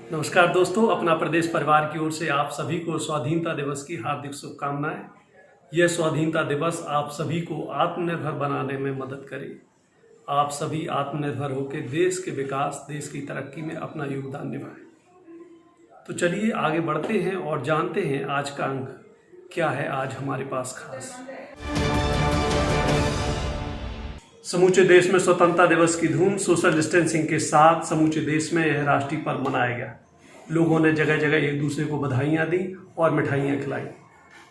नमस्कार दोस्तों, अपना प्रदेश परिवार की ओर से आप सभी को स्वाधीनता दिवस की हार्दिक शुभकामनाएं। यह स्वाधीनता दिवस आप सभी को आत्मनिर्भर बनाने में मदद करे। आप सभी आत्मनिर्भर होकर देश के विकास, देश की तरक्की में अपना योगदान निभाएं। तो चलिए आगे बढ़ते हैं और जानते हैं आज का अंक क्या है आज हमारे पास खास। समूचे देश में स्वतंत्रता दिवस की धूम, सोशल डिस्टेंसिंग के साथ समूचे देश में यह राष्ट्रीय पर्व मनाया गया। लोगों ने जगह जगह एक दूसरे को बधाइयां दी और मिठाइयां खिलाई।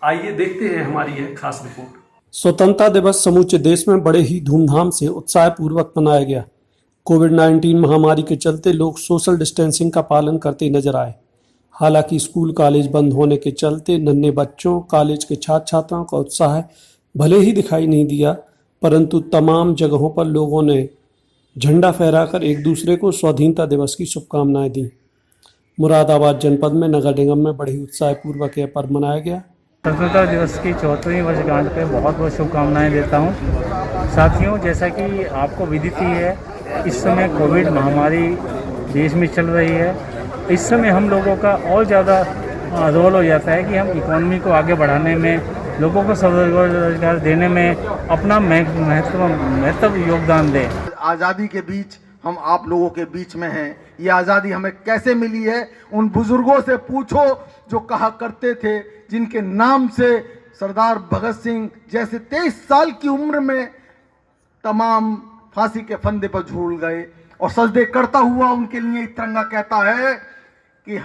आइए देखते हैं हमारी यह खास रिपोर्ट। स्वतंत्रता दिवस समूचे देश में बड़े ही धूमधाम से उत्साहपूर्वक मनाया गया। कोविड-19 महामारी के चलते लोग सोशल डिस्टेंसिंग का पालन करते नजर आए। हालांकि स्कूल कॉलेज बंद होने के चलते नन्हे बच्चों, कॉलेज के छात्र छात्राओं का उत्साह भले ही दिखाई नहीं दिया, परंतु तमाम जगहों पर लोगों ने झंडा फहराकर एक दूसरे को स्वाधीनता दिवस की शुभकामनाएं दी। मुरादाबाद जनपद में नगर निगम में बड़े उत्साहपूर्वक यह पर्व मनाया गया। स्वतंत्रता दिवस की 74वीं वर्षगांठ पे बहुत बहुत शुभकामनाएं देता हूं। साथियों, जैसा कि आपको विदित ही है, इस समय कोविड महामारी देश में चल रही है। इस समय हम लोगों का और ज़्यादा रोल हो जाता है कि हम इकोनॉमी को आगे बढ़ाने में, लोगों को स्वरोजगार देने में अपना महत्व योगदान दें। आज़ादी के बीच हम आप लोगों के बीच में हैं। ये आज़ादी हमें कैसे मिली है, उन बुजुर्गों से पूछो जो कहा करते थे, जिनके नाम से सरदार भगत सिंह जैसे 23 साल की उम्र में तमाम फांसी के फंदे पर झूल गए और सजदे करता हुआ उनके लिए तिरंगा कहता है कि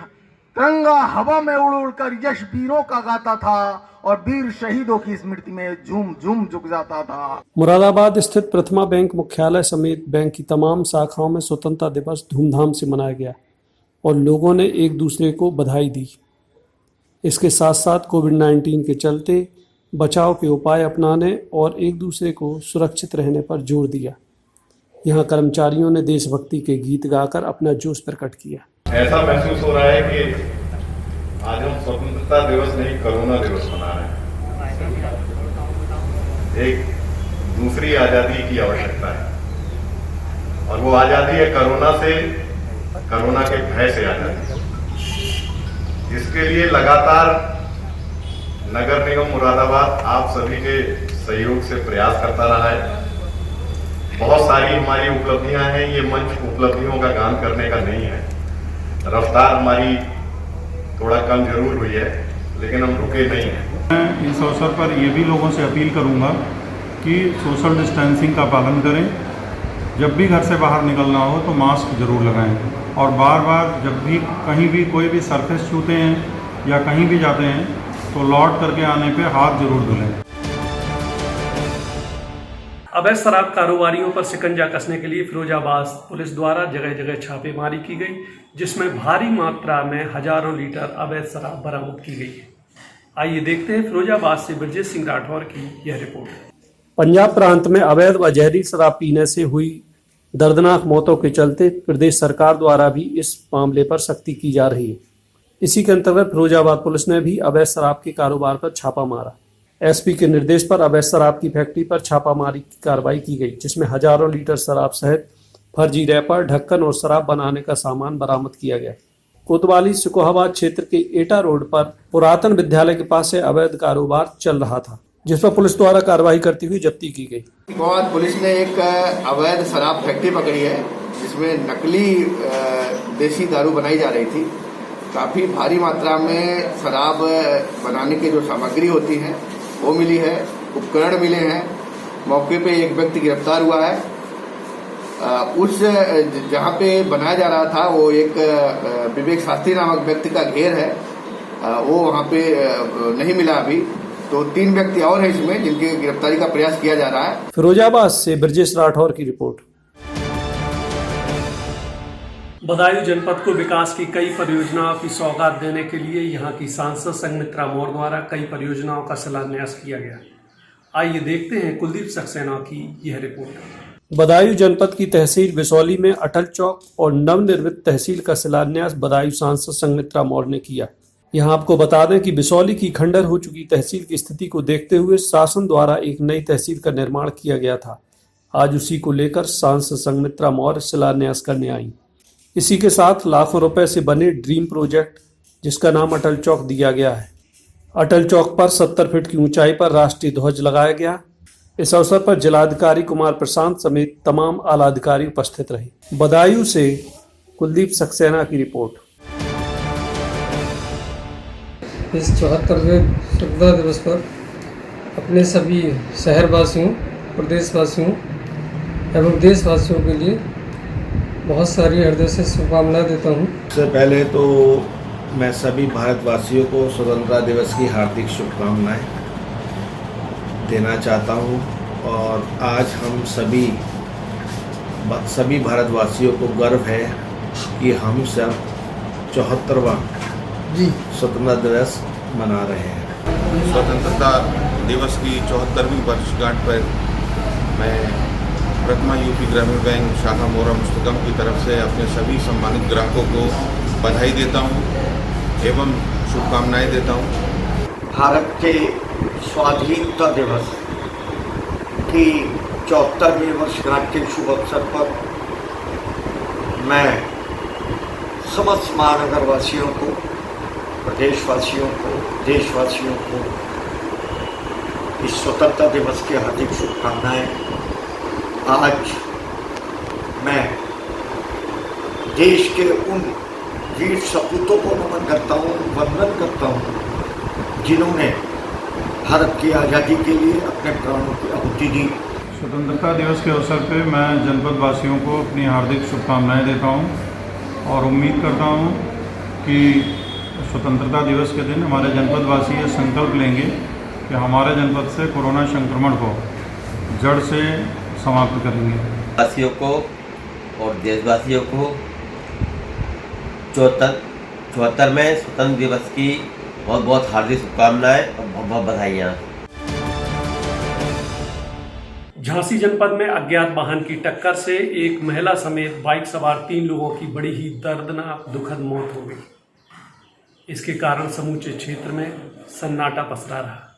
तिरंगा हवा में उड़ उड़कर यश वीरों का गाता था और वीर शहीदों की स्मृति में झूम झूम झुक जाता था। मुरादाबाद स्थित प्रथमा बैंक मुख्यालय समेत बैंक की तमाम शाखाओं में स्वतंत्रता दिवस धूमधाम से मनाया गया और लोगों ने एक दूसरे को बधाई दी। इसके साथ साथ कोविड-19 के चलते बचाव के उपाय अपनाने और एक दूसरे को सुरक्षित रहने पर जोर दिया। यहाँ कर्मचारियों ने देशभक्ति के गीत गाकर अपना जोश प्रकट किया। ऐसा महसूस हो रहा है कि आज हम स्वतंत्रता दिवस नहीं, कोरोना दिवस मना रहे हैं। एक दूसरी आज़ादी की आवश्यकता है और वो आज़ादी है कोरोना से, कोरोना के भय से आज़ादी। इसके लिए लगातार नगर निगम मुरादाबाद आप सभी के सहयोग से प्रयास करता रहा है। बहुत सारी हमारी उपलब्धियां हैं। ये मंच उपलब्धियों का गान करने का नहीं है। रफ्तार हमारी थोड़ा कम जरूर हुई है, लेकिन हम रुके नहीं हैं। मैं इस अवसर पर ये भी लोगों से अपील करूंगा कि सोशल डिस्टेंसिंग का पालन करें। जब भी घर से बाहर निकलना हो तो मास्क जरूर लगाएं और बार बार जब भी कहीं भी कोई भी सरफेस छूते हैं या कहीं भी जाते हैं तो लौट करके आने पे हाथ जरूर धुलें। अवैध शराब कारोबारियों पर शिकंजा कसने के लिए फिरोजाबाद पुलिस द्वारा जगह जगह छापेमारी की गई, जिसमें भारी मात्रा में हजारों लीटर अवैध शराब बरामद की गई है। आइए देखते हैं फिरोजाबाद से ब्रजेश सिंह राठौर की यह रिपोर्ट। पंजाब प्रांत में अवैध व जहरीली शराब पीने से हुई दर्दनाक मौतों के चलते प्रदेश सरकार द्वारा भी इस मामले पर सख्ती की जा रही है। इसी के अंतर्गत फिरोजाबाद पुलिस ने भी अवैध शराब के कारोबार पर छापा मारा। एसपी के निर्देश पर अवैध शराब की फैक्ट्री पर छापामारी की कार्रवाई की गई, जिसमें हजारों लीटर शराब सहित फर्जी रैपर, ढक्कन और शराब बनाने का सामान बरामद किया गया। कोतवाली सिकोहाबाद क्षेत्र के एटा रोड पर पुरातन विद्यालय के पास से अवैध कारोबार चल रहा था, जिस पर पुलिस द्वारा कार्रवाई करती हुई जब्ती की गई। सिकोहाबाद पुलिस ने एक अवैध शराब फैक्ट्री पकड़ी है, जिसमें नकली देसी दारू बनाई जा रही थी। काफी भारी मात्रा में शराब बनाने की जो सामग्री होती है वो मिली है, उपकरण मिले हैं। मौके पे एक व्यक्ति गिरफ्तार हुआ है। उस जहाँ पे बनाया जा रहा था वो एक विवेक शास्त्री नामक व्यक्ति का घेर है, वो वहाँ पे नहीं मिला अभी। तो 3 व्यक्ति और हैं इसमें, जिनकी गिरफ्तारी का प्रयास किया जा रहा है। फिरोजाबाद से ब्रजेश राठौर की रिपोर्ट। बदायूं जनपद को विकास की कई परियोजनाओं की सौगात देने के लिए यहां की सांसद संघमित्रा मौर्य द्वारा कई परियोजनाओं का शिलान्यास किया गया। आइए देखते हैं कुलदीप सक्सेना की यह रिपोर्ट। बदायूं जनपद की तहसील बिसौली में अटल चौक और नवनिर्मित तहसील का शिलान्यास बदायूं सांसद संघमित्रा मौर्य ने किया। यहां आपको बता दें कि बिसौली की खंडर हो चुकी तहसील की स्थिति को देखते हुए शासन द्वारा एक नई तहसील का निर्माण किया गया था। आज उसी को लेकर सांसद संघमित्रा मौर्य शिलान्यास करने आई। इसी के साथ लाखों रुपए से बने ड्रीम प्रोजेक्ट जिसका नाम अटल चौक दिया गया है। अटल चौक पर 70 फीट की ऊंचाई पर राष्ट्रीय ध्वज लगाया गया। इस अवसर पर जिलाधिकारी कुमार प्रशांत समेत तमाम आला अधिकारी उपस्थित रहे। बदायूं से कुलदीप सक्सेना की रिपोर्ट। इस 74वें स्वतंत्रता दिवस पर अपने सभी शहरवासियों, प्रदेशवासियों एवं देशवासियों के लिए बहुत सारी हृदय से शुभकामनाएं देता हूं। सबसे पहले तो मैं सभी भारतवासियों को स्वतंत्रता दिवस की हार्दिक शुभकामनाएं देना चाहता हूं और आज हम सभी भारतवासियों को गर्व है कि हम सब 74वां स्वतंत्रता दिवस मना रहे हैं। स्वतंत्रता दिवस की 74वीं वर्षगांठ पर मैं प्रथमा यूपी ग्रामीण बैंक शाखा मोरा मुस्तकम की तरफ से अपने सभी सम्मानित ग्राहकों को बधाई देता हूं एवं शुभकामनाएं देता हूं। भारत के स्वाधीनता दिवस की 74वीं वर्षगांठ के शुभ अवसर पर मैं समस्त महानगर वासियों को, प्रदेशवासियों को, देशवासियों को इस स्वतंत्रता दिवस की हार्दिक शुभकामनाएं। आज मैं देश के उन वीर सपूतों को नमन करता हूँ, वंदन करता हूँ जिन्होंने भारत की आज़ादी के लिए अपने प्राणों की आहुति दी। स्वतंत्रता दिवस के अवसर पर मैं जनपद वासियों को अपनी हार्दिक शुभकामनाएं देता हूं और उम्मीद करता हूं कि स्वतंत्रता दिवस के दिन हमारे जनपद वासी ये संकल्प लेंगे कि हमारे जनपद से कोरोना संक्रमण को जड़ से समाप्त करेंगे। वासियों को और देशवासियों को 74वें स्वतंत्रता दिवस की बहुत बहुत हार्दिक शुभकामनाएं और बहुत बहुत बधाइयाँ। झांसी जनपद में अज्ञात वाहन की टक्कर से एक महिला समेत बाइक सवार 3 लोगों की बड़ी ही दर्दनाक दुखद मौत हो गई। इसके कारण समूचे क्षेत्र में सन्नाटा पसरा रहा।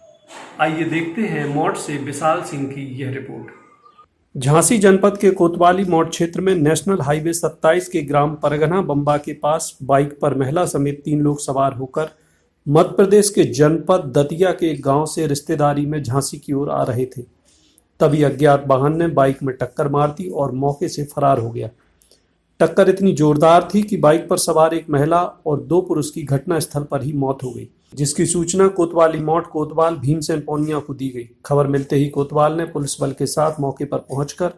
आइए देखते हैं मौट से विशाल सिंह की यह रिपोर्ट। झांसी जनपद के कोतवाली मौट क्षेत्र में नेशनल हाईवे 27 के ग्राम परगना बम्बा के पास बाइक पर महिला समेत 3 लोग सवार होकर मध्य प्रदेश के जनपद दतिया के एक गांव से रिश्तेदारी में झांसी की ओर आ रहे थे। तभी अज्ञात वाहन ने बाइक में टक्कर मार दी और मौके से फरार हो गया। टक्कर इतनी जोरदार थी कि बाइक पर सवार एक महिला और 2 पुरुष की घटनास्थल पर ही मौत हो गई, जिसकी सूचना कोतवाली मौट कोतवाल भीमसेन पौनिया को दी गई। खबर मिलते ही कोतवाल ने पुलिस बल के साथ मौके पर पहुंचकर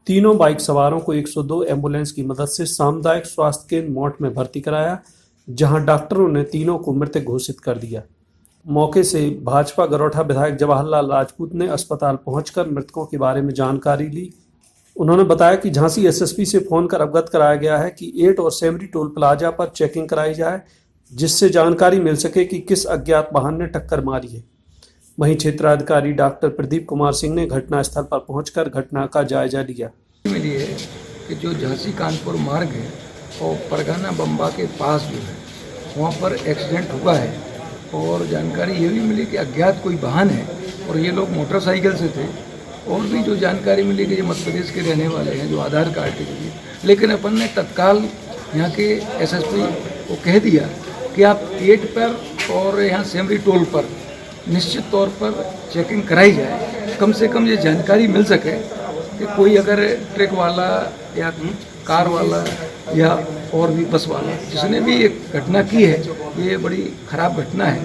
तीनों बाइक सवारों को 102 एम्बुलेंस की मदद से सामुदायिक स्वास्थ्य केंद्र मौट में भर्ती कराया, जहां डॉक्टरों ने तीनों को मृत घोषित कर दिया। मौके से भाजपा गरोठा विधायक जवाहरलाल राजपूत ने अस्पताल पहुंचकर मृतकों के बारे में जानकारी ली। उन्होंने बताया कि झांसी एसएसपी से फोन कर अवगत कराया गया है कि 8 और सेमरी टोल प्लाजा पर चेकिंग कराई जाए, जिससे जानकारी मिल सके कि किस अज्ञात वाहन ने टक्कर मारी है। वहीं क्षेत्राधिकारी डॉक्टर प्रदीप कुमार सिंह ने घटनास्थल पर पहुंचकर घटना का जायजा लिया। मिली है कि जो झांसी कानपुर मार्ग है और परगना बम्बा के पास जो है वहाँ पर एक्सीडेंट हुआ है और जानकारी ये भी मिली कि अज्ञात कोई वाहन है और ये लोग मोटरसाइकिल से थे। और भी जो जानकारी मिली कि ये मध्य प्रदेश के रहने वाले हैं जो आधार कार्ड के जरिए, लेकिन अपन ने तत्काल यहाँ के एसएसपी को कह दिया कि आप 8 पर और यहाँ सेमरी टोल पर निश्चित तौर पर चेकिंग कराई जाए, कम से कम ये जानकारी मिल सके कि कोई अगर ट्रक वाला या कार वाला या और भी बस वाला जिसने भी एक घटना की है, ये बड़ी खराब घटना है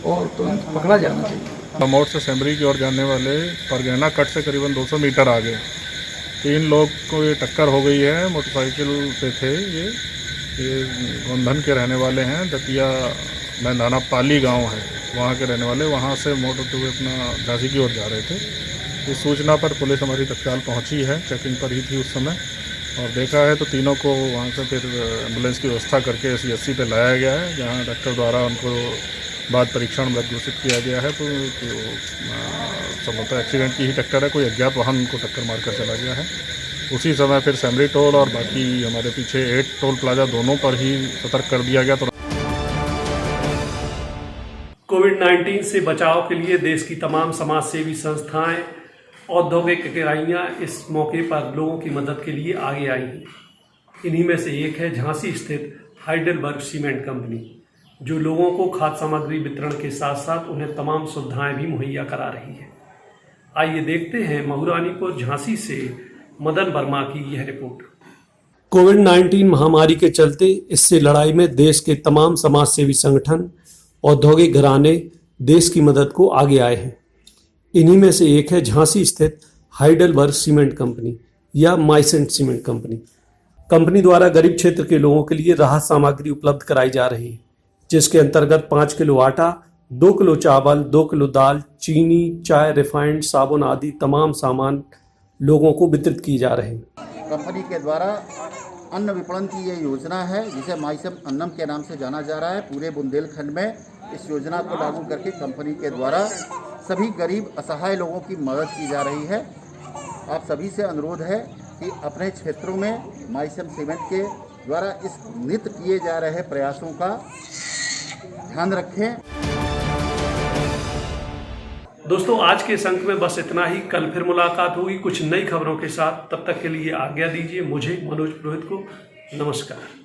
और तुरंत पकड़ा जाना चाहिए। मौट से सेमरी की ओर जाने वाले परगना कट से करीबन 200 मीटर आगे 3 लोग को ये टक्कर हो गई है। मोटरसाइकिल पे थे ये गोंधन के रहने वाले हैं। दतिया मैदाना पाली गांव है, वहाँ के रहने वाले, वहाँ से मोटर होते हुए अपना झांसी की ओर जा रहे थे। इस सूचना पर पुलिस हमारी तत्काल पहुँची है, चेकिंग पर ही थी उस समय, और देखा है तो तीनों को वहाँ से फिर एम्बुलेंस की व्यवस्था करके CHC पे लाया गया है, जहाँ डॉक्टर द्वारा उनको बाद परीक्षण मृत घोषित किया गया है। तो संभवतः एक्सीडेंट की ही टक्कर है, कोई अज्ञात वाहन उनको टक्कर मारकर चला गया है। उसी समय फिर सेमरी टोल और बाकी हमारे पीछे 8 टोल प्लाजा दोनों पर ही सतर्क कर दिया गया। तो कोविड-19 से बचाव के लिए देश की तमाम समाजसेवी संस्थाएं, औद्योगिक इकाइयां इस मौके पर लोगों की मदद के लिए आगे आई हैं। इन्हीं में से एक है झांसी स्थित हाइडेलबर्ग सीमेंट कंपनी, जो लोगों को खाद्य सामग्री वितरण के साथ साथ उन्हें तमाम सुविधाएं भी मुहैया करा रही है। आइए देखते हैं महुरानीपुर झांसी से मदन वर्मा की यह रिपोर्ट। कोविड-19 महामारी के चलते इससे लड़ाई में देश के तमाम समाजसेवी संगठन, औद्योगिक घराने देश की मदद को आगे आए हैं। इन्हीं में से एक है झांसी स्थित हाइडेलबर्ग सीमेंट कंपनी या माइसेंट सीमेंट कंपनी। कंपनी द्वारा गरीब क्षेत्र के लोगों के लिए राहत सामग्री उपलब्ध कराई जा रही है, जिसके अंतर्गत 5 किलो आटा, 2 किलो चावल, 2 किलो दाल, चीनी, चाय, रिफाइंड, साबुन आदि तमाम सामान लोगों को वितरित किए जा रहे हैं। कंपनी के द्वारा अन्न विपणन की ये योजना है, जिसे माइसम अन्नम के नाम से जाना जा रहा है। पूरे बुंदेलखंड में इस योजना को लागू करके कंपनी के द्वारा सभी गरीब असहाय लोगों की मदद की जा रही है। आप सभी से अनुरोध है कि अपने क्षेत्रों में माइसम सीमेंट के द्वारा इस नित्य किए जा रहे प्रयासों का ध्यान रखें। दोस्तों, आज के इस अंक में बस इतना ही। कल फिर मुलाकात होगी कुछ नई खबरों के साथ। तब तक के लिए आज्ञा दीजिए मुझे, मनोज पुरोहित को। नमस्कार।